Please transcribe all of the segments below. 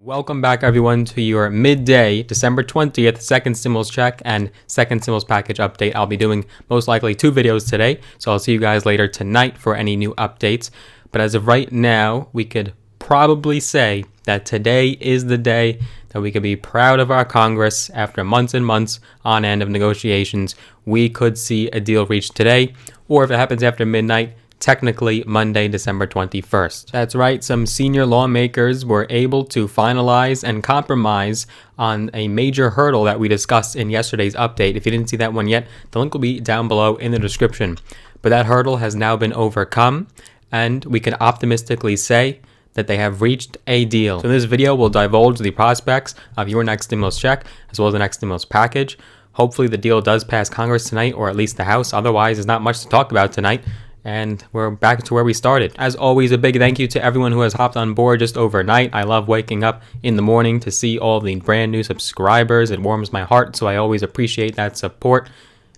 Welcome back, everyone, to your midday, December 20th, second stimulus check and second stimulus package update. I'll be doing most likely 2 videos today, so I'll see you guys later tonight for any new updates. But as of right now, we could probably say that today is the day that we could be proud of our Congress. After months and months on end of negotiations, we could see a deal reached today, or if it happens after midnight, technically Monday, December 21st. That's right, some senior lawmakers were able to finalize and compromise on a major hurdle that we discussed in yesterday's update. If you didn't see that one yet, the link will be down below in the description. But that hurdle has now been overcome, and we can optimistically say that they have reached a deal. So in this video, we'll divulge the prospects of your next stimulus check, as well as the next stimulus package. Hopefully the deal does pass Congress tonight, or at least the House. Otherwise, there's not much to talk about tonight. And we're back to where we started. As always, a big thank you to everyone who has hopped on board just overnight. I love waking up in the morning to see all the brand new subscribers. It warms my heart, so I always appreciate that support.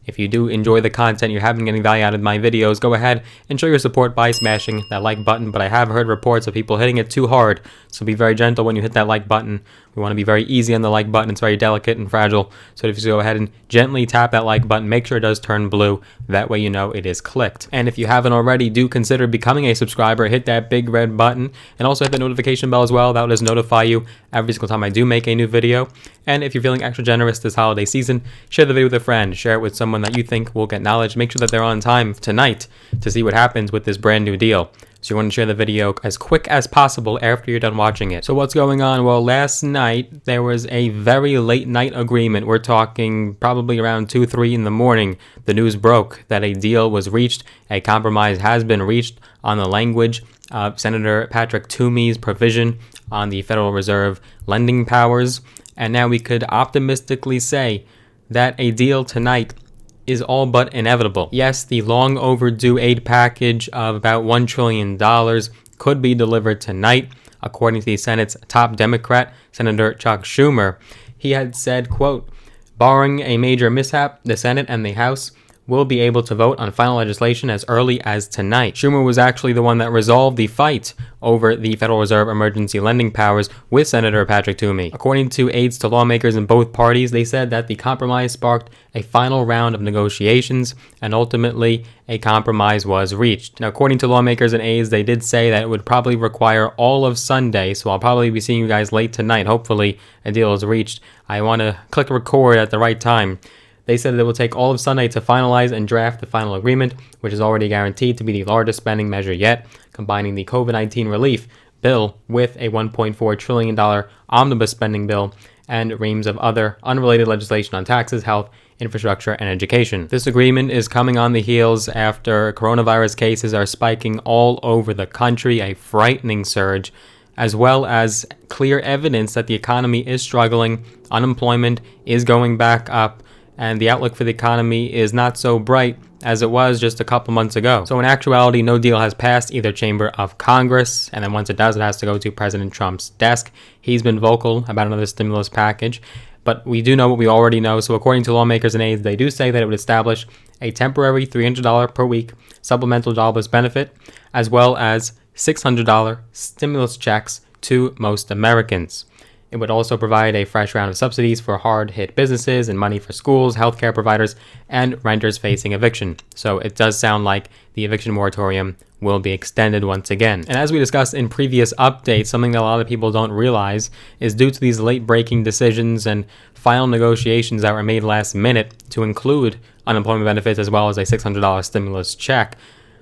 If you do enjoy the content, you're having any value out of my videos, go ahead and show your support by smashing that like button. But I have heard reports of people hitting it too hard, so be very gentle when you hit that like button. We want to be very easy on the like button. It's very delicate and fragile. So if you go ahead and gently tap that like button, make sure it does turn blue. That way you know it is clicked. And if you haven't already, do consider becoming a subscriber. Hit that big red button and also hit the notification bell as well. That will just notify you every single time I do make a new video. And if you're feeling extra generous this holiday season, share the video with a friend. Share it with someone that you think will get knowledge. Make sure that they're on time tonight to see what happens with this brand new deal. So you want to share the video as quick as possible after you're done watching it. So what's going on? Well, last night there was a very late night agreement. We're talking probably around 2, 3 in the morning. The news broke that a deal was reached. A compromise has been reached on the language of Senator Patrick Toomey's provision on the Federal Reserve lending powers. And now we could optimistically say that a deal tonight is all but inevitable. Yes, the long overdue aid package of about $1 trillion could be delivered tonight, according to the Senate's top Democrat, Senator Chuck Schumer. He had said, quote, "Barring a major mishap, the Senate and the House will be able to vote on final legislation as early as tonight." Schumer was actually the one that resolved the fight over the Federal Reserve emergency lending powers with Senator Patrick Toomey. According to aides to lawmakers in both parties, they said that the compromise sparked a final round of negotiations, and ultimately a compromise was reached. Now, according to lawmakers and aides, they did say that it would probably require all of Sunday, so I'll probably be seeing you guys late tonight. Hopefully a deal is reached. I want to click record at the right time. They said that it will take all of Sunday to finalize and draft the final agreement, which is already guaranteed to be the largest spending measure yet, combining the COVID-19 relief bill with a $1.4 trillion omnibus spending bill and reams of other unrelated legislation on taxes, health, infrastructure, and education. This agreement is coming on the heels after coronavirus cases are spiking all over the country, a frightening surge, as well as clear evidence that the economy is struggling, unemployment is going back up, and the outlook for the economy is not so bright as it was just a couple months ago. So in actuality, no deal has passed either chamber of Congress, and then once it does, it has to go to President Trump's desk. He's been vocal about another stimulus package, but we do know what we already know. So according to lawmakers and aides, they do say that it would establish a temporary $300 per week supplemental jobless benefit, as well as $600 stimulus checks to most Americans. It would also provide a fresh round of subsidies for hard-hit businesses and money for schools, healthcare providers, and renters facing eviction. So it does sound like the eviction moratorium will be extended once again. And as we discussed in previous updates, something that a lot of people don't realize is due to these late-breaking decisions and final negotiations that were made last minute to include unemployment benefits as well as a $600 stimulus check.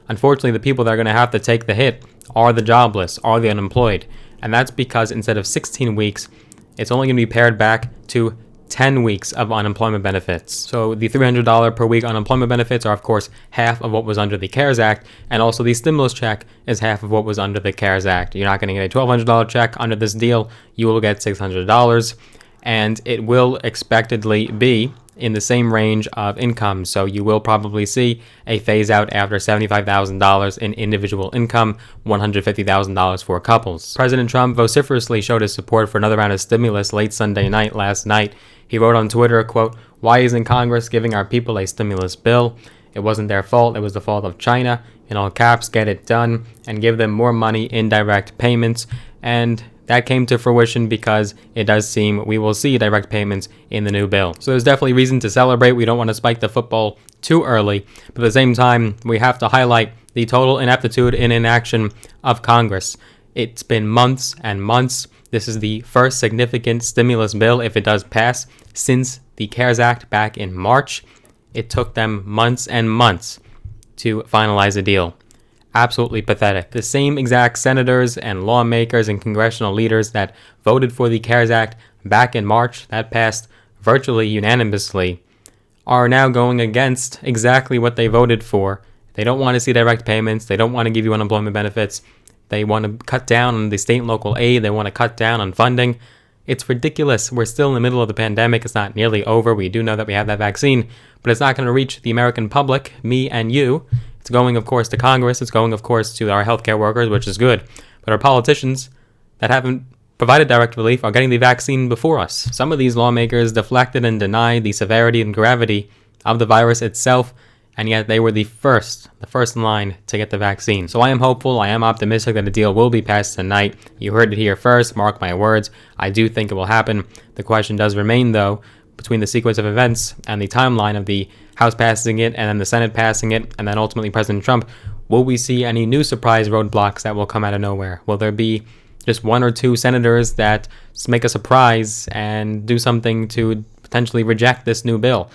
Unfortunately, the people that are going to have to take the hit are the jobless, are the unemployed. And that's because instead of 16 weeks, it's only going to be pared back to 10 weeks of unemployment benefits. So the $300 per week unemployment benefits are, of course, half of what was under the CARES Act, and also the stimulus check is half of what was under the CARES Act. You're not going to get a $1,200 check under this deal. You will get $600, and it will expectedly be in the same range of income. So you will probably see a phase out after $75,000 in individual income, $150,000 for couples. President Trump vociferously showed his support for another round of stimulus late Sunday night last night. He wrote on Twitter, quote, "Why isn't Congress giving our people a stimulus bill? It wasn't their fault. It was the fault of China. In all caps, get it done and give them more money in direct payments." And that came to fruition because it does seem we will see direct payments in the new bill. So there's definitely reason to celebrate. We don't want to spike the football too early, but at the same time, we have to highlight the total ineptitude and inaction of Congress. It's been months and months. This is the first significant stimulus bill, if it does pass, since the CARES Act back in March. It took them months and months to finalize a deal. Absolutely pathetic. The same exact senators and lawmakers and congressional leaders that voted for the CARES Act back in March, that passed virtually unanimously, are now going against exactly what they voted for. They don't want to see direct payments. They don't want to give you unemployment benefits. They want to cut down on the state and local aid. They want to cut down on funding. It's ridiculous. We're still in the middle of the pandemic. It's not nearly over. We do know that we have that vaccine, but it's not going to reach the American public, me and you. It's going, of course, to Congress. It's going, of course, to our healthcare workers, which is good. But our politicians that haven't provided direct relief are getting the vaccine before us. Some of these lawmakers deflected and denied the severity and gravity of the virus itself, and yet they were the first in line to get the vaccine. So I am hopeful, I am optimistic that a deal will be passed tonight. You heard it here first, mark my words. I do think it will happen. The question does remain, though, between the sequence of events and the timeline of the House passing it and then the Senate passing it and then ultimately President Trump, will we see any new surprise roadblocks that will come out of nowhere? Will there be just one or two senators that make a surprise and do something to potentially reject this new bill?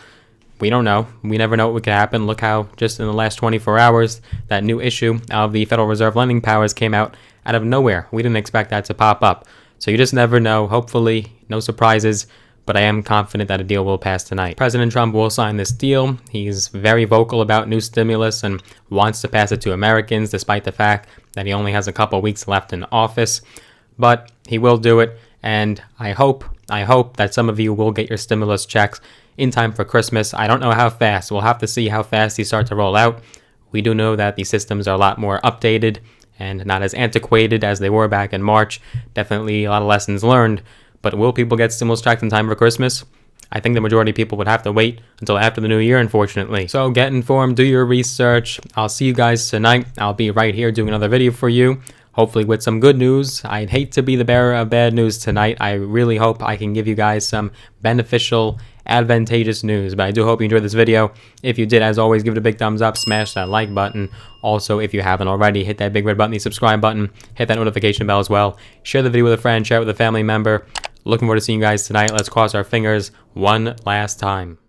We don't know. We never know what could happen. Look how just in the last 24 hours, that new issue of the Federal Reserve lending powers came out of nowhere. We didn't expect that to pop up. So you just never know. Hopefully, no surprises, but I am confident that a deal will pass tonight. President Trump will sign this deal. He's very vocal about new stimulus and wants to pass it to Americans, despite the fact that he only has a couple weeks left in office. But he will do it, and I hope that some of you will get your stimulus checks in time for Christmas. I don't know how fast. We'll have to see how fast these start to roll out. We do know that the systems are a lot more updated and not as antiquated as they were back in March. Definitely a lot of lessons learned. But will people get stimulus checks in time for Christmas? I think the majority of people would have to wait until after the new year, unfortunately. So get informed, do your research. I'll see you guys tonight. I'll be right here doing another video for you, hopefully with some good news. I'd hate to be the bearer of bad news tonight. I really hope I can give you guys some beneficial, advantageous news, but I do hope you enjoyed this video. If you did, as always, give it a big thumbs up, smash that like button. Also, if you haven't already, hit that big red button, the subscribe button, hit that notification bell as well. Share the video with a friend, share it with a family member. Looking forward to seeing you guys tonight. Let's cross our fingers one last time.